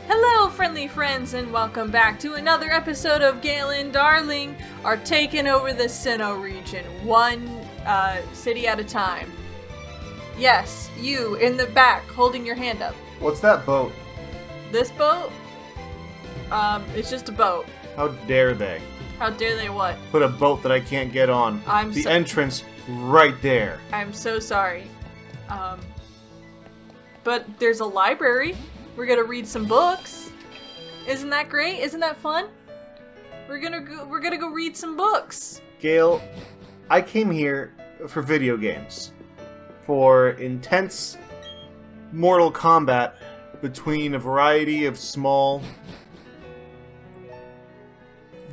Hello, friendly friends, and welcome back to another episode of Gale and Darling are taking over the Sinnoh region, one city at a time. Yes, you in the back, holding your hand up. What's that boat? This boat? It's just a boat. How dare they? How dare they what? Put a boat that I can't get on. The entrance right there. I'm so sorry. But there's a library. We're gonna read some books. Isn't that great? Isn't that fun? We're gonna go read some books. Gale, I came here for video games. For intense Mortal Kombat between a variety of small,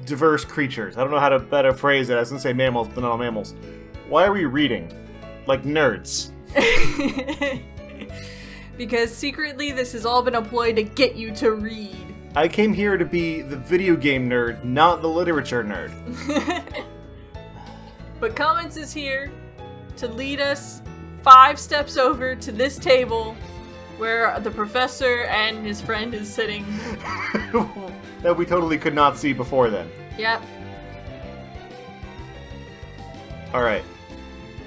diverse creatures. I don't know how to better phrase it. I was gonna say mammals, but not mammals. Why are we reading? Like nerds. Because secretly this has all been a ploy to get you to read. I came here to be the video game nerd, not the literature nerd. But Comments is here to lead us 5 steps over to this table where the professor and his friend is sitting. That we totally could not see before then. Yep. Alright.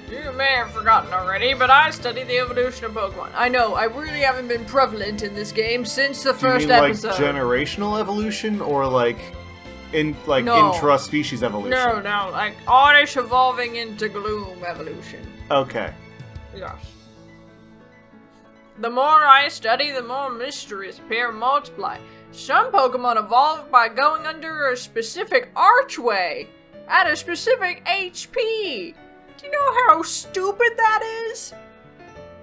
You may have forgotten already, but I study the evolution of Pokemon. I know, I really haven't been prevalent in this game since the first episode. Like generational evolution or like intra-species evolution? No, like Oddish evolving into Gloom evolution. Okay. Yes. The more I study, the more mysteries appear and multiply. Some Pokemon evolve by going under a specific archway at a specific HP. Do you know how stupid that is?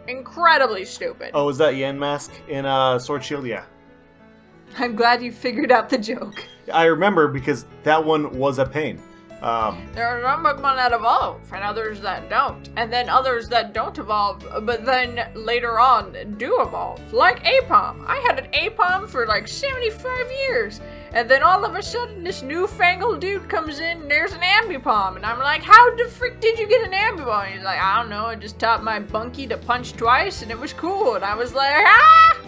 Incredibly stupid. Oh, is that Yen Mask in Sword Shield? Yeah. I'm glad you figured out the joke. I remember because that one was a pain. There are some Pokemon that evolve, and others that don't. And then others that don't evolve, but then later on do evolve. Like Apom. I had an Apom for like 75 years. And then all of a sudden, this newfangled dude comes in, and there's an Ambipom. And I'm like, how the frick did you get an Ambipom? And he's like, I don't know, I just taught my Bunky to punch twice, and it was cool. And I was like, ah!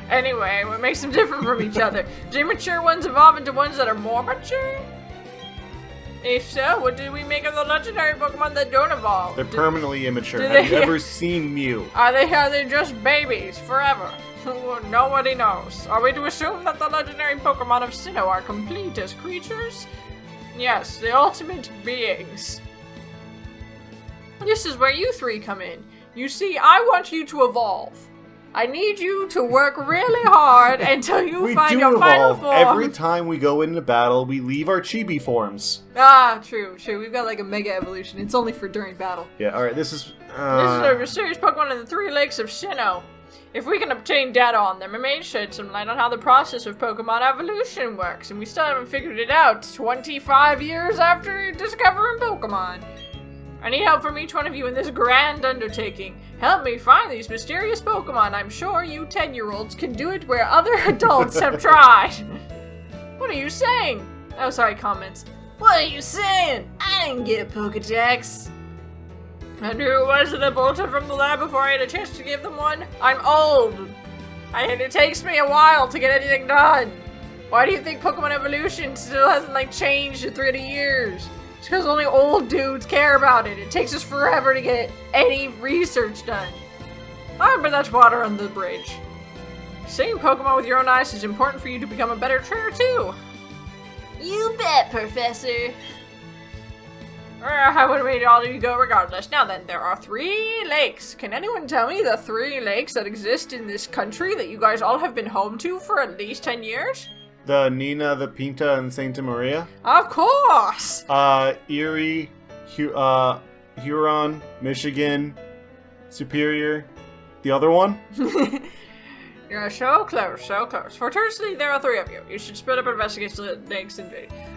Anyway, what makes them different from each other? Do immature ones evolve into ones that are more mature? If so, what do we make of the legendary Pokemon that don't evolve? They're permanently immature. Have you ever seen Mew? Are they just babies forever? Nobody knows. Are we to assume that the legendary Pokemon of Sinnoh are complete as creatures? Yes, the ultimate beings. This is where you 3 come in. You see, I want you to evolve. I need you to work really hard until you find your final form. Every time we go into battle, we leave our chibi forms. Ah, true. We've got like a mega evolution. It's only for during battle. Yeah, alright, this is a mysterious Pokemon in the 3 lakes of Sinnoh. If we can obtain data on them, it may shed some light on how the process of Pokemon evolution works, and we still haven't figured it out 25 years after discovering Pokemon. I need help from each one of you in this grand undertaking. Help me find these mysterious Pokemon. I'm sure you 10-year-olds can do it where other adults have tried. What are you saying? Oh, sorry, Comments. What are you saying? I didn't get a Pokedex. And who was it that bolted from the lab before I had a chance to give them one? I'm old. And it takes me a while to get anything done. Why do you think Pokemon evolution still hasn't changed in 30 years? It's because only old dudes care about it. It takes us forever to get any research done. But that's water under the bridge. Seeing Pokemon with your own eyes is important for you to become a better trainer too. You bet, Professor. I would have made all of you go regardless. Now then, there are 3 lakes. Can anyone tell me the 3 lakes that exist in this country that you guys all have been home to for at least 10 years? The Nina, the Pinta, and Santa Maria? Of course! Erie, Huron, Michigan, Superior. The other one? You're so close, so close. Fortuitously, there are 3 of you. You should split up and investigate the lakes and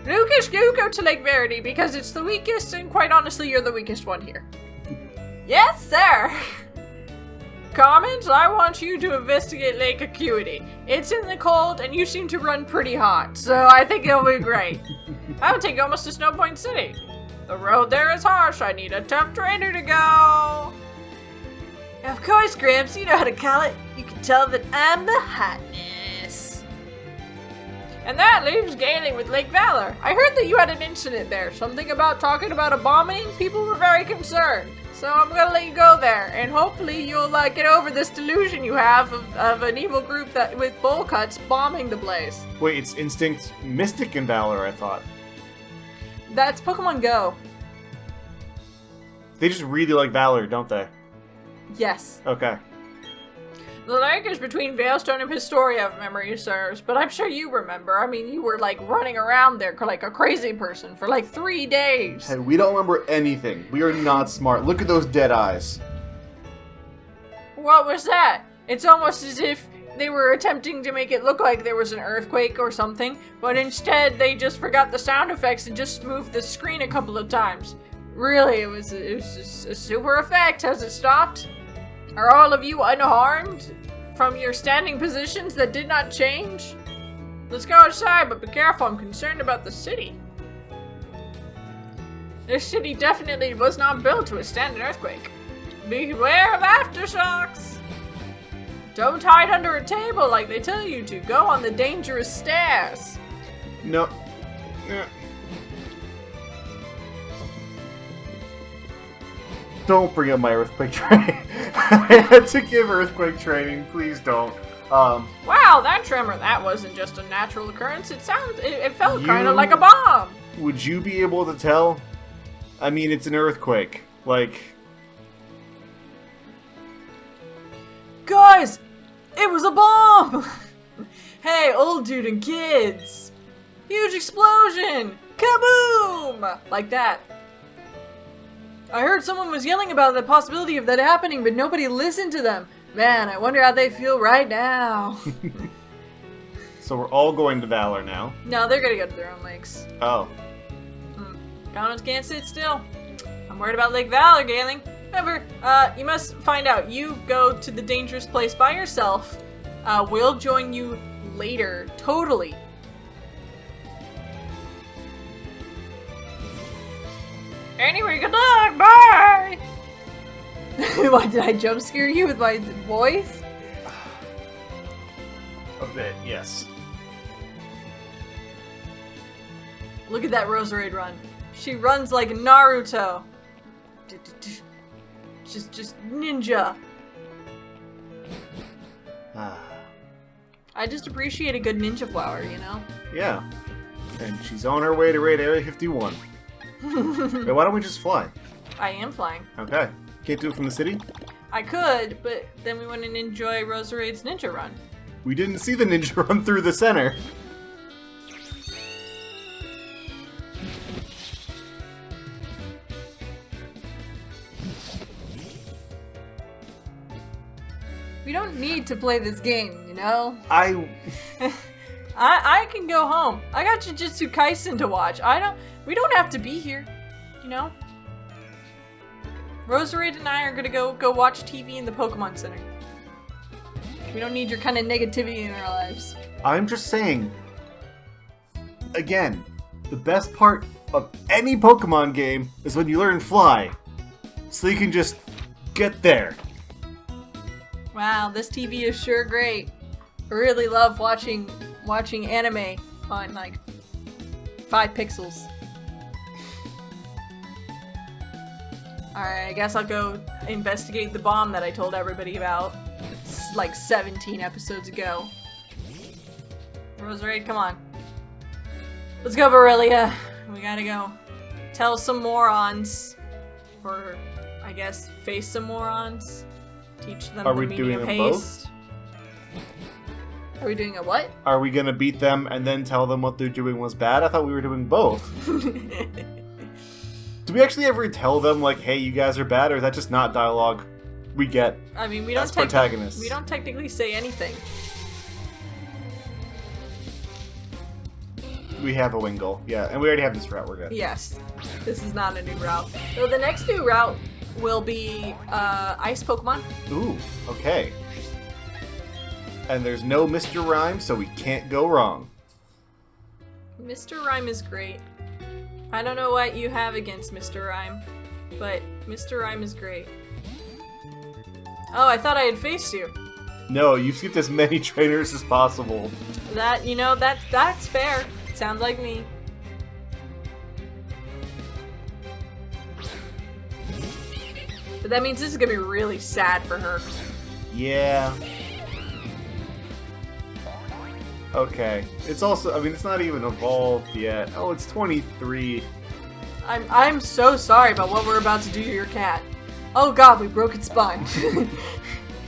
Lucas, you go to Lake Verity because it's the weakest, and quite honestly, you're the weakest one here. Yes, sir! Comments, I want you to investigate Lake Acuity. It's in the cold, and you seem to run pretty hot, so I think it'll be great. I would take you almost to Snow Point City. The road there is harsh. I need a tough trainer to go. Of course, Gramps, you know how to call it. You can tell that I'm the hotness. And that leaves Gaining with Lake Valor. I heard that you had an incident there. Something about talking about a bombing? People were very concerned. So I'm gonna let you go there, and hopefully you'll get over this delusion you have of an evil group that with bowl cuts bombing the place. Wait, it's Instinct, Mystic, and Valor, I thought. That's Pokemon Go. They just really like Valor, don't they? Yes. Okay. The lake is between Veilstone and Pistoria, if memory serves, but I'm sure you remember. I mean, you were running around there like a crazy person for 3 days. Hey, we don't remember anything. We are not smart. Look at those dead eyes. What was that? It's almost as if they were attempting to make it look like there was an earthquake or something, but instead they just forgot the sound effects and just moved the screen a couple of times. Really, it was just a super effect. Has it stopped? Are all of you unharmed from your standing positions that did not change? Let's go outside, but be careful. I'm concerned about the city. This city definitely was not built to withstand an earthquake. Beware of aftershocks. Don't hide under a table like they tell you to. Go on the dangerous stairs. No. Don't bring up my earthquake training. I had to give earthquake training. Please don't. Wow, that tremor, that wasn't just a natural occurrence. It felt kind of like a bomb. Would you be able to tell? I mean, it's an earthquake. Guys, it was a bomb. Hey, old dude and kids. Huge explosion. Kaboom! Like that. I heard someone was yelling about the possibility of that happening, but nobody listened to them. Man, I wonder how they feel right now. So we're all going to Valor now. No, they're gonna go to their own lakes. Oh. Comments can't sit still. I'm worried about Lake Valor, Gailing. However, you must find out. You go to the dangerous place by yourself. We'll join you later. Totally. Anyway, good luck. Bye. Why did I jump scare you with my voice? A bit, yes. Look at that Roserade run. She runs like Naruto. Just ninja. I just appreciate a good ninja flower, you know? Yeah. And she's on her way to raid Area 51. Wait, why don't we just fly? I am flying. Okay. Can't do it from the city? I could, but then we wouldn't enjoy Roserade's ninja run. We didn't see the ninja run through the center. We don't need to play this game, you know? I can go home. I got Jujutsu Kaisen to watch. We don't have to be here, you know? Roserade and I are gonna go watch TV in the Pokemon Center. We don't need your kind of negativity in our lives. I'm just saying, again, the best part of any Pokemon game is when you learn Fly. So you can just get there. Wow, this TV is sure great. I really love watching anime on 5 pixels. Alright, I guess I'll go investigate the bomb that I told everybody about 17 episodes ago. Roserade, come on. Let's go, Borrelia. We gotta go tell some morons. Or, I guess, face some morons. Teach them Are the we meaning doing of them both? haste. Are we doing a what? Are we gonna beat them and then tell them what they're doing was bad? I thought we were doing both. Do we actually ever tell them, hey, you guys are bad, or is that just not dialogue we get? I mean, we as don't protagonists? We don't technically say anything. We have a Wingull, yeah, and we already have this route, we're good. Yes, this is not a new route. So the next new route will be Ice Pokemon. Ooh, okay. And there's no Mr. Rhyme, so we can't go wrong. Mr. Rhyme is great. I don't know what you have against Mr. Rhyme, but Mr. Rhyme is great. Oh, I thought I had faced you. No, you skipped as many trainers as possible. That, you know, that's fair. Sounds like me. But that means this is gonna be really sad for her. Yeah. Okay. It's also, I mean, it's not even evolved yet. Oh, it's 23. I'm so sorry about what we're about to do to your cat. Oh god, we broke its spine.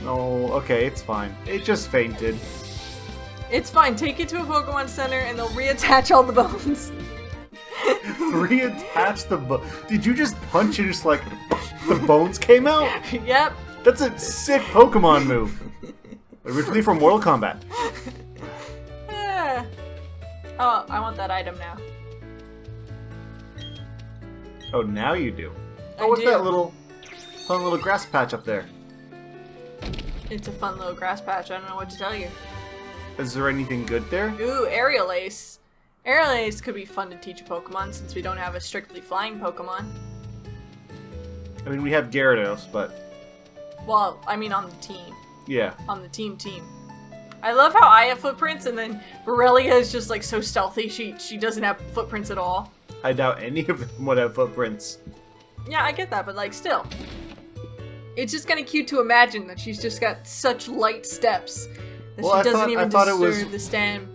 Oh, okay, it's fine. It just fainted. It's fine, take it to a Pokemon Center and they'll reattach all the bones. Reattach the Did you just punch and just like, the bones came out? Yep. That's a sick Pokemon move. Originally from Mortal Kombat. Yeah. Oh, I want that item now. Oh, now you do. I Oh, what's do. that fun little grass patch up there? It's a fun little grass patch, I don't know what to tell you. Is there anything good there? Ooh, Aerial Ace. Aerial Ace could be fun to teach a Pokemon since we don't have a strictly flying Pokemon. I mean, we have Gyarados, but... Well, I mean on the team. Yeah. On the team. I love how I have footprints and then Borrelia is just like so stealthy, she doesn't have footprints at all. I doubt any of them would have footprints. Yeah, I get that, but like still. It's just kind of cute to imagine that she's just got such light steps that Well, she doesn't even I thought disturb the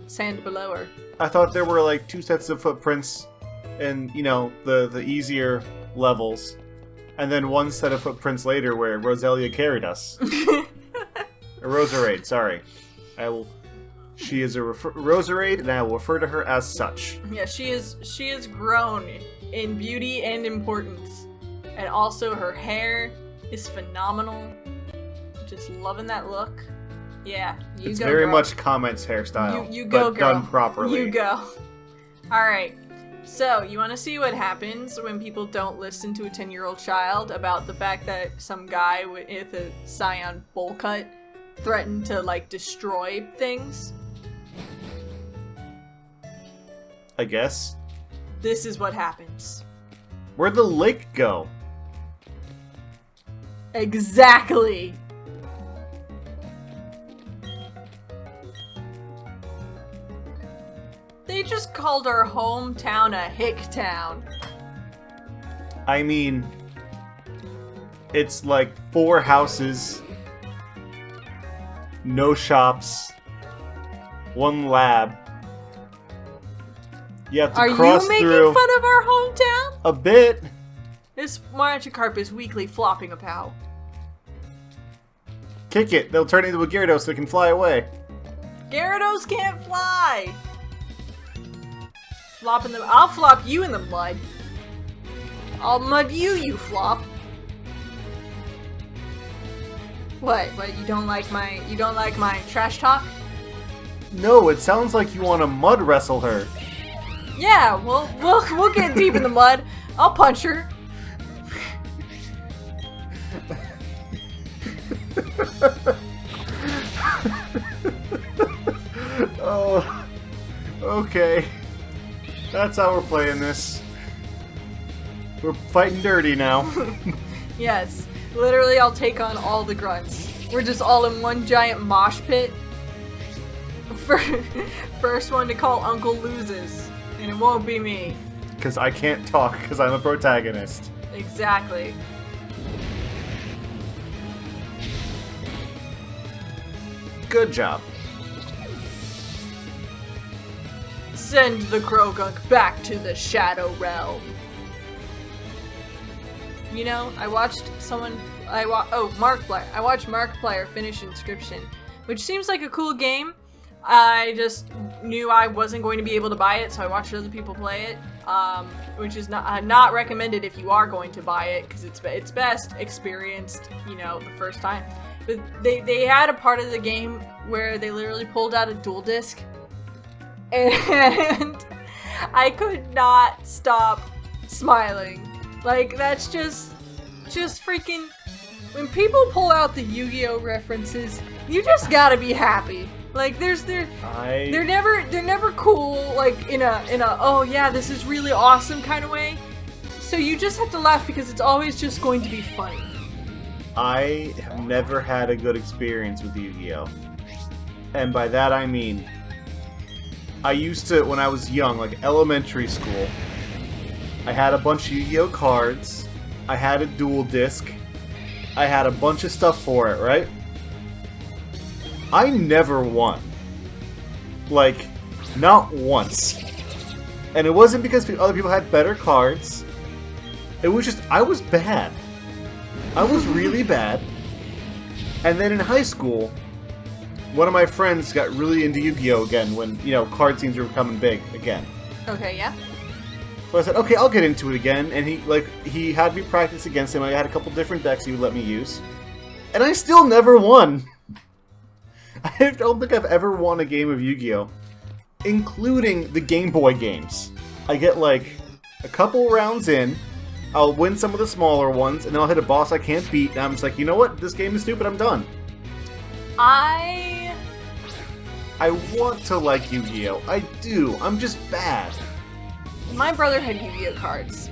sand below her. I thought there were like 2 sets of footprints in, you know, the easier levels. And then 1 set of footprints later where Roselia carried us. Roserade, sorry. She is a Roserade, and I will refer to her as such. Yeah, she is grown in beauty and importance. And also her hair is phenomenal. Just loving that look. Yeah, you It's go, very girl. much Comment's hairstyle, You go, but girl. done properly. You go. Alright, so you want to see what happens when people don't listen to a 10-year-old child about the fact that some guy with a Scion bowl cut threatened to, like, destroy things? I guess. This is what happens. Where'd the lake go? Exactly! They just called our hometown a hick town. I mean, it's like 4 houses, no shops, 1 lab. You have to Are cross you making through fun of our hometown? a bit. This Magikarp is weekly flopping about. Kick it. They'll turn into a Gyarados so it can fly away. Gyarados can't fly! Flop in the- I'll flop you in the mud. I'll mud you, you flop. What, you don't like my trash talk? No, it sounds like you want to mud wrestle her. Yeah, we'll get deep in the mud. I'll punch her. Oh, okay. That's how we're playing this. We're fighting dirty now. Yes, literally I'll take on all the grunts. We're just all in one giant mosh pit. First one to call Uncle loses. And it won't be me. Because I can't talk because I'm a protagonist. Exactly. Good job. Send the Krogunk back to the Shadow Realm. You know, I watched Markiplier. I watched Markiplier finish Inscription, which seems like a cool game. I just knew I wasn't going to be able to buy it, so I watched other people play it, which is not recommended if you are going to buy it, because it's best experienced, you know, the first time. But they had a part of the game where they literally pulled out a dual disc, and I could not stop smiling. Like, that's just freaking... When people pull out the Yu-Gi-Oh references, you just gotta be happy. Like, they're never cool, like, in a oh yeah, this is really awesome kind of way. So you just have to laugh because it's always just going to be funny. I have never had a good experience with Yu-Gi-Oh! And by that I mean, I used to, when I was young, like elementary school, I had a bunch of Yu-Gi-Oh cards, I had a dual disc, I had a bunch of stuff for it, right? I never won. Like, not once. And it wasn't because other people had better cards. It was just, I was bad. I was really bad. And then in high school, one of my friends got really into Yu-Gi-Oh again when, you know, card scenes were becoming big again. Okay, yeah. So I said, okay, I'll get into it again. And he had me practice against him. I had a couple different decks he would let me use. And I still never won. I don't think I've ever won a game of Yu-Gi-Oh! Including the Game Boy games. I get like a couple rounds in, I'll win some of the smaller ones, and then I'll hit a boss I can't beat, and I'm just like, you know what? This game is stupid, I'm done. I want to like Yu-Gi-Oh! I do. I'm just bad. My brother had Yu-Gi-Oh cards,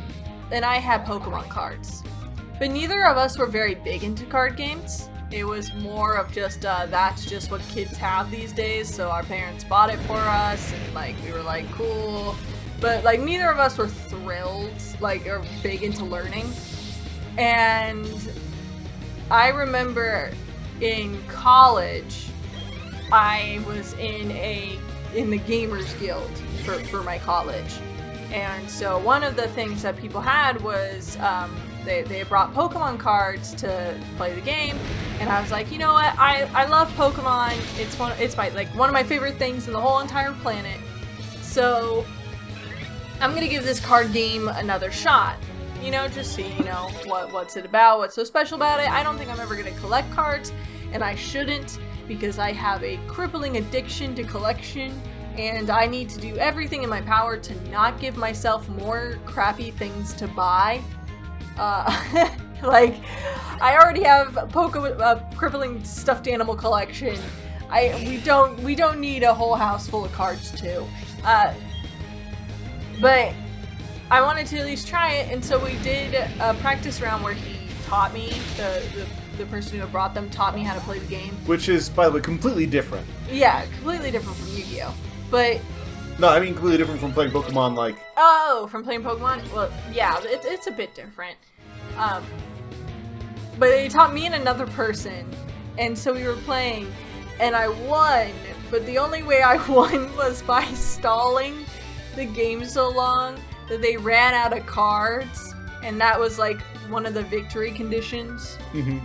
and I had Pokemon cards. But neither of us were very big into card games. It was more of just, that's just what kids have these days, so our parents bought it for us, and, like, we were like, cool. But, like, neither of us were thrilled, like, or big into learning. And I remember in college, I was in the Gamers Guild for my college. And so one of the things that people had was, they brought Pokemon cards to play the game, and I was like, you know what, I love Pokemon, it's one of my favorite things in the whole entire planet, so I'm gonna give this card game another shot, you know, just see, you know, what's it about, what's so special about it. I don't think I'm ever gonna collect cards, and I shouldn't, because I have a crippling addiction to collection, and I need to do everything in my power to not give myself more crappy things to buy. Like, I already have a crippling stuffed animal collection. We don't need a whole house full of cards too. But I wanted to at least try it, and so we did a practice round where he taught me, the person who had brought them taught me how to play the game. Which is, by the way, completely different. Yeah, completely different from Yu-Gi-Oh! But no, I mean completely different from playing Pokemon, like... Oh, from playing Pokemon? Well, yeah, it's a bit different. But they taught me and another person, and so we were playing, and I won, but the only way I won was by stalling the game so long that they ran out of cards, and that was like one of the victory conditions,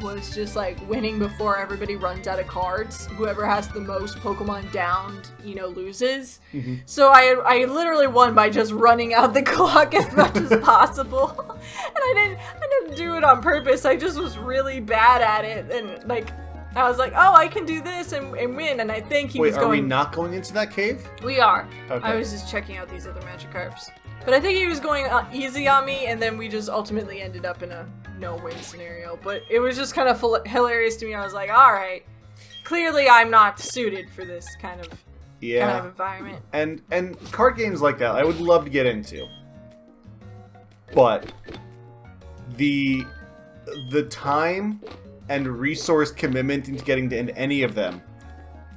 was just like winning before everybody runs out of cards. Whoever has the most Pokemon downed, you know, loses. So I literally won by just running out the clock as much as possible. And I didn't do it on purpose. I just was really bad at it, and like I was like, oh, I can do this and win, and I think he was going... Wait, are we not going into that cave? We are. Okay. I was just checking out these other Magikarps. But I think he was going easy on me, and then we just ultimately ended up in a no-win scenario. But it was just kind of hilarious to me. I was like, alright, clearly I'm not suited for this kind of environment. And card games like that, I would love to get into. But the time and resource commitment into getting into any of them,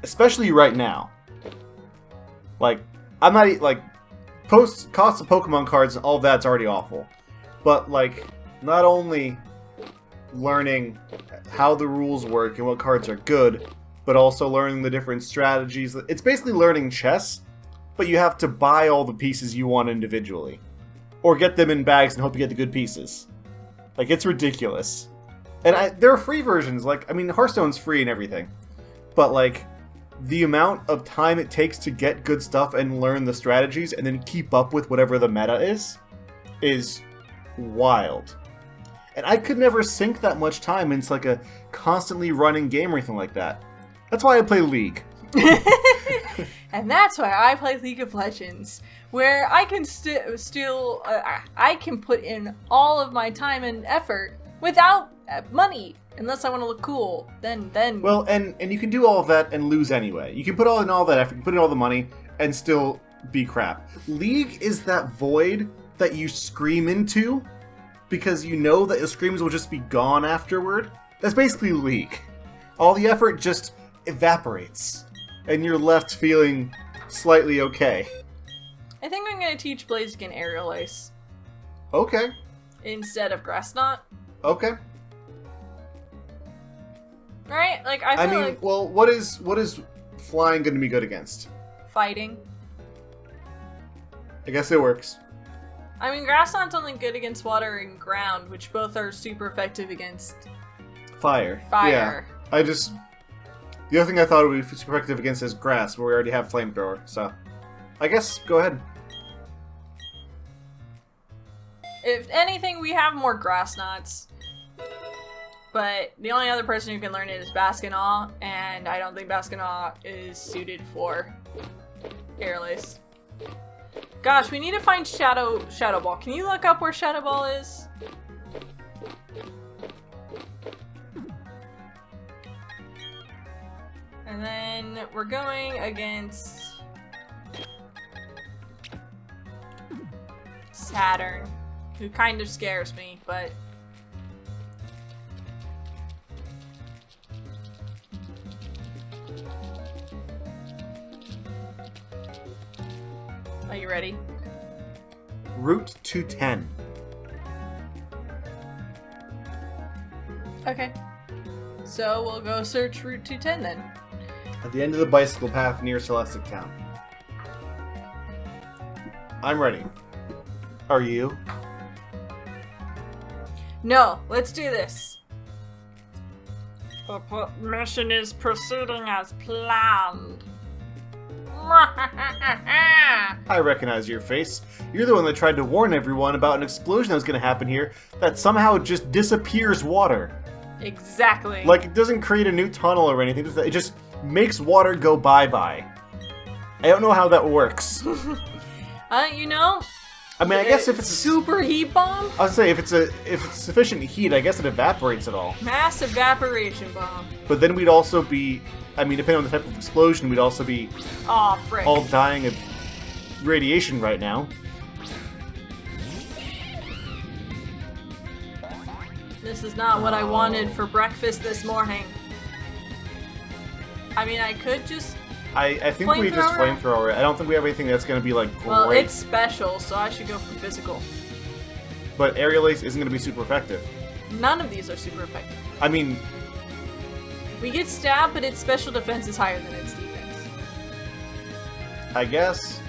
especially right now. Like, I'm not, like, cost of Pokemon cards and all of that's already awful. But, like, not only learning how the rules work and what cards are good, but also learning the different strategies. It's basically learning chess, but you have to buy all the pieces you want individually. Or get them in bags and hope you get the good pieces. Like, it's ridiculous. And there are free versions, like, I mean, Hearthstone's free and everything. But, like, the amount of time it takes to get good stuff and learn the strategies and then keep up with whatever the meta is wild. And I could never sink that much time into, like, a constantly running game or anything like that. That's why I play League. And that's why I play League of Legends, where I can still I can put in all of my time and effort without money, unless I want to look cool. Then well, and you can do all of that and lose anyway. You can put in all that effort, you can put in all the money, and still be crap. League is that void that you scream into because you know that the screams will just be gone afterward. That's basically League. All the effort just evaporates, and you're left feeling slightly okay. I think I'm gonna teach Blaziken Aerial Ace Okay. instead of Grass Knot. Okay. Right? Like, I feel like well, what is flying going to be good against? fighting. I guess it works. I mean, Grass Knot's only good against water and ground, which both are super effective against Fire. fire. Yeah. The other thing I thought would be super effective against is grass, but we already have flamethrower, so I guess go ahead. If anything, we have more Grass Knots. But the only other person who can learn it is Baskin-Aw, and I don't think Baskin-Aw is suited for Aerial Ace. Gosh, we need to find Shadow Ball. Can you look up where Shadow Ball is? And then we're going against Saturn, who kind of scares me, but are you ready? Route 210. Okay. So we'll go search Route 210 then. At the end of the bicycle path near Celestic Town. I'm ready. Are you? No, let's do this. The mission is proceeding as planned. I recognize your face. You're the one that tried to warn everyone about an explosion that was going to happen here that somehow just disappears water. Exactly. Like, it doesn't create a new tunnel or anything. It just makes water go bye-bye. I don't know how that works. You know? I mean, I guess if it's super heat bomb, I'll say if it's sufficient heat, I guess it evaporates it all. mass evaporation bomb. But then we'd also be, I mean, depending on the type of explosion, we'd also be Aw, frick. all dying of radiation right now. This is not what I wanted for breakfast this morning. I mean, I could just... I think we just flamethrower it. I don't think we have anything that's going to be, like, great. Well, it's special, so I should go for physical. But Aerial Ace isn't going to be super effective. None of these are super effective. I mean... We get stabbed, but its special defense is higher than its defense. I guess.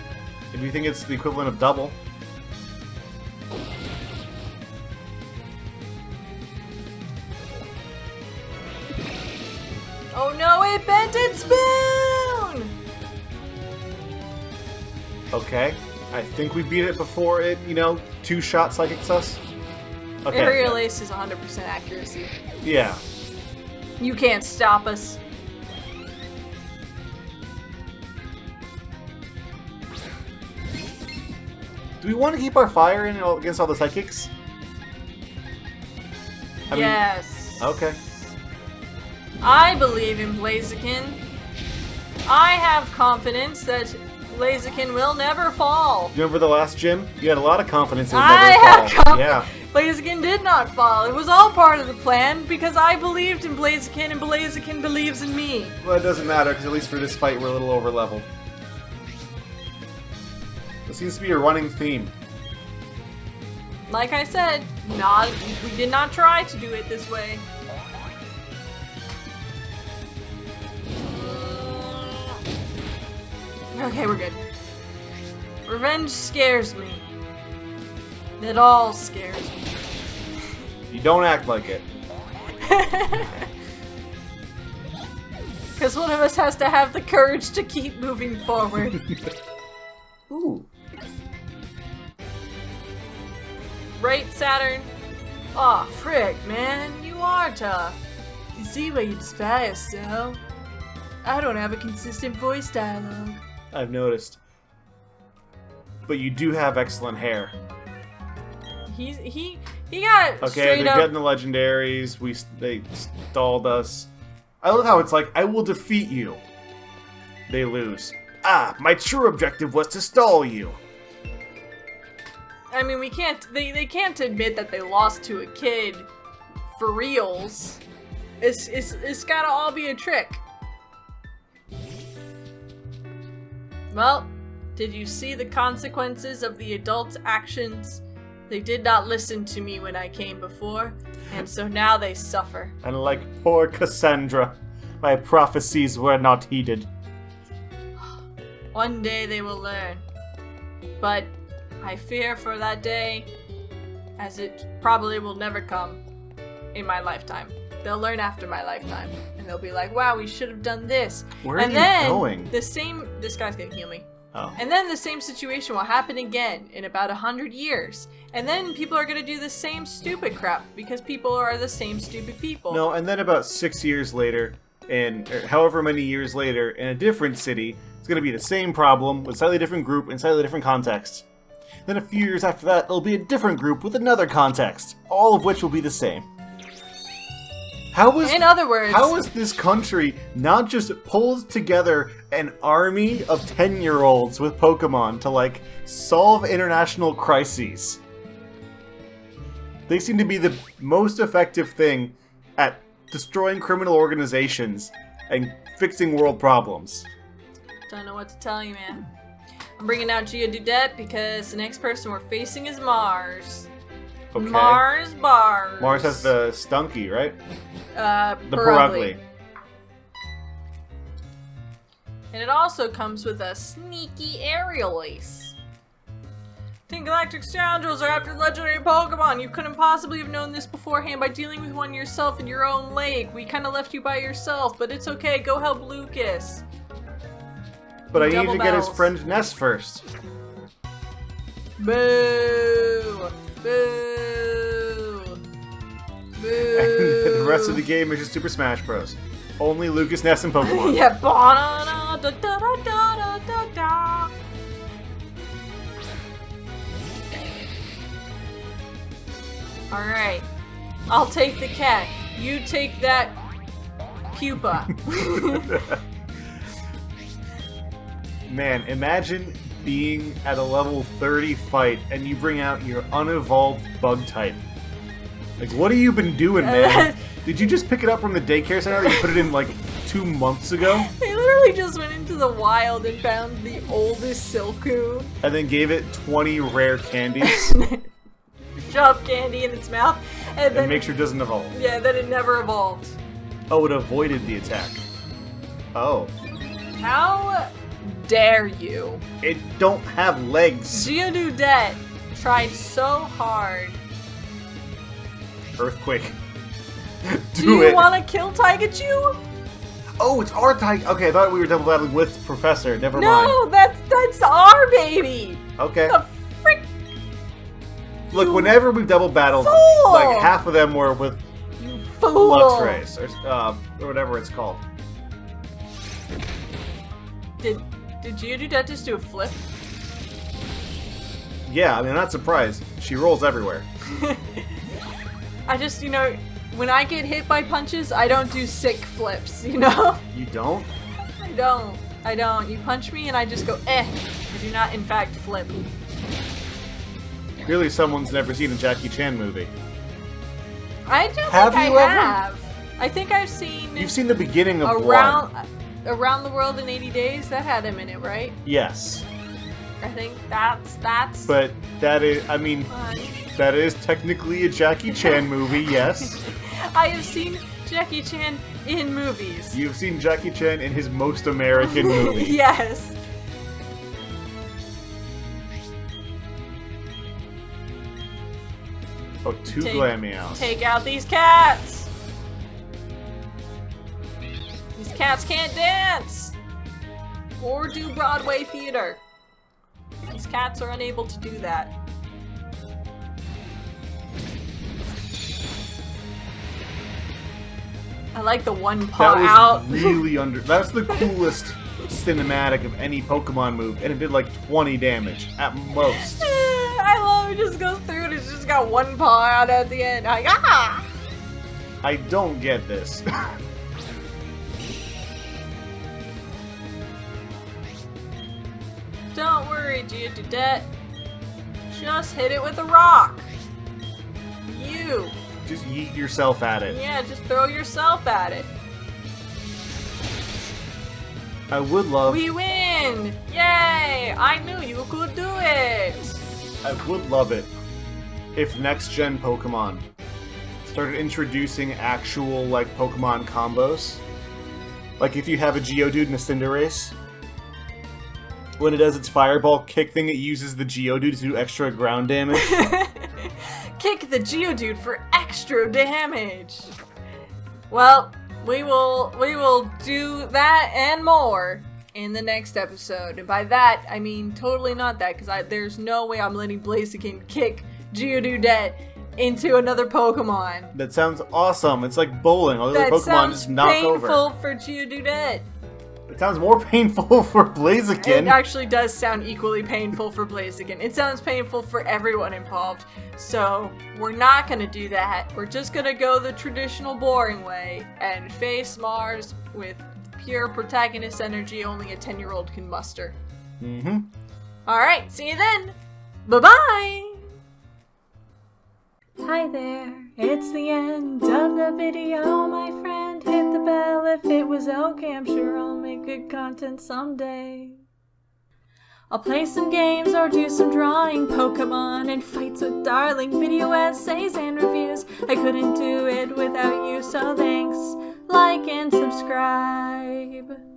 If you think it's the equivalent of double. Oh no, it bent its spoon! Okay. I think we beat it before it, two-shot Psychic Sus. Okay. Aerial Ace is 100% accuracy. Yeah. You can't stop us. Do we want to keep our fire in against all the Psychics? I mean, Yes. okay. I believe in Blaziken. I have confidence that Blaziken will never fall. You remember the last gym? You had a lot of confidence in it I never have fall. confidence. Yeah. Blaziken did not fall. It was all part of the plan because I believed in Blaziken and Blaziken believes in me. Well, it doesn't matter, because at least for this fight, we're a little over-leveled. This seems to be a running theme. Like I said, we did not try to do it this way. Okay, we're good. Revenge scares me. It all scares me. You don't act like it. Because one of us has to have the courage to keep moving forward. Ooh. Right, Saturn? Aw, frick, man. You are tough. You see why you despise so? I don't have a consistent voice dialogue. I've noticed. But you do have excellent hair. He got Okay, straight they're up. getting the legendaries. They stalled us. I love how it's like, I will defeat you. They lose. Ah, my true objective was to stall you. I mean, we can't. They can't admit that they lost to a kid for reals. It's gotta all be a trick. Well, did you see the consequences of the adults' actions? They did not listen to me when I came before, and so now they suffer. And like poor Cassandra, my prophecies were not heeded. One day they will learn. But I fear for that day, as it probably will never come in my lifetime. They'll learn after my lifetime, and they'll be like, wow, we should have done this. Where and are then you going? This guy's gonna heal me. Oh. And then the same situation will happen again in about 100 years. And then people are gonna do the same stupid crap, because people are the same stupid people. No, and then about 6 years later, and however many years later, in a different city, it's going to be the same problem with a slightly different group and slightly different context. Then a few years after that, it'll be a different group with another context, all of which will be the same. In other words, how is this country not just pulled together an army of 10-year-olds with Pokemon to, like, solve international crises? They seem to be the most effective thing at destroying criminal organizations and fixing world problems. don't know what to tell you, man. I'm bringing out Geodude because the next person we're facing is Mars. Okay. Mars bars. Mars has the Stunky, right? The Purugly. Purugly. And it also comes with a sneaky aerial ace. 10 galactic scoundrels are after legendary Pokemon. You couldn't possibly have known this beforehand by dealing with one yourself in your own lake. We kind of left you by yourself, but it's okay. Go help Lucas. But I need Double to get his battles. friend Ness first. Boo! Boo! Boo! And the rest of the game is just Super Smash Bros. Only Lucas, Ness, and Pokemon. Yeah, ba da da da da da da da. Alright. I'll take the cat. You take that pupa. Man, imagine being at a level 30 fight and you bring out your unevolved bug type. Like, what have you been doing, man? Did you just pick it up from the daycare center that you put it in, like, 2 months ago? They literally just went into the wild and found the oldest Silcoon. And then gave it 20 rare candies Shove candy in its mouth. And then, and make sure it doesn't evolve. yeah, then it never evolved. Oh, it avoided the attack. Oh. How dare you? It don't have legs. Geodude tried so hard. Earthquake. Do you it. want to kill Pikachu? Oh, it's our type. Okay, I thought we were double battling with Professor. Never mind. No, that's our baby. Okay. The frick? Look, whenever we've double battled, Fool! like half of them were with You fool. Luxrays or whatever it's called. Did Geodude just do a flip? Yeah, I mean, I'm not surprised. She rolls everywhere. I just, when I get hit by punches, I don't do sick flips, you know? You don't? I don't. You punch me and I just go, eh. I do not, in fact, flip. Clearly, someone's never seen a Jackie Chan movie. I don't Have think you I ever? have. I think I've seen You've seen the beginning of Around one. the World in 80 Days. That had him in it, right? Yes. I think that's But that is, I mean, fun. that is technically a Jackie Chan movie, yes. I have seen Jackie Chan in movies. You've seen Jackie Chan in his most American movie. Yes. Oh, two Glameows. Take out these cats! These cats can't dance! Or do Broadway theater. These cats are unable to do that. I like the one paw That was out. really that's the coolest cinematic of any Pokemon move, and it did like 20 damage at most. I love it just goes through and it's just got one paw out at the end. Like, ah! I don't get this. Don't worry, Geodude. Just hit it with a rock. You. Just yeet yourself at it. Yeah, just throw yourself at it. I would love We win! Yay! I knew you could do it! I would love it if next-gen Pokemon started introducing actual, like, Pokemon combos. Like, if you have a Geodude in a Cinderace, when it does its Fireball kick thing, it uses the Geodude to do extra ground damage. Kick the Geodude for extra damage! Well, we will do that and more in the next episode. And by that, I mean totally not that, because there's no way I'm letting Blaziken kick Geodude into another Pokemon. That sounds awesome. It's like bowling. All the other Pokemon just knock over. That sounds painful for Geodude. It sounds more painful for Blaziken. It actually does sound equally painful for Blaziken. It sounds painful for everyone involved. So, we're not gonna do that. We're just gonna go the traditional boring way and face Mars with pure protagonist energy only a 10-year-old can muster. Mm-hmm. Alright, see you then! Bye-bye! Hi there, it's the end of the video, my friend. Hit the bell if it was okay, I'm sure I'll make good content someday. I'll play some games or do some drawing, Pokemon and fights with darling, video essays and reviews. I couldn't do it without you, so thanks, like and subscribe.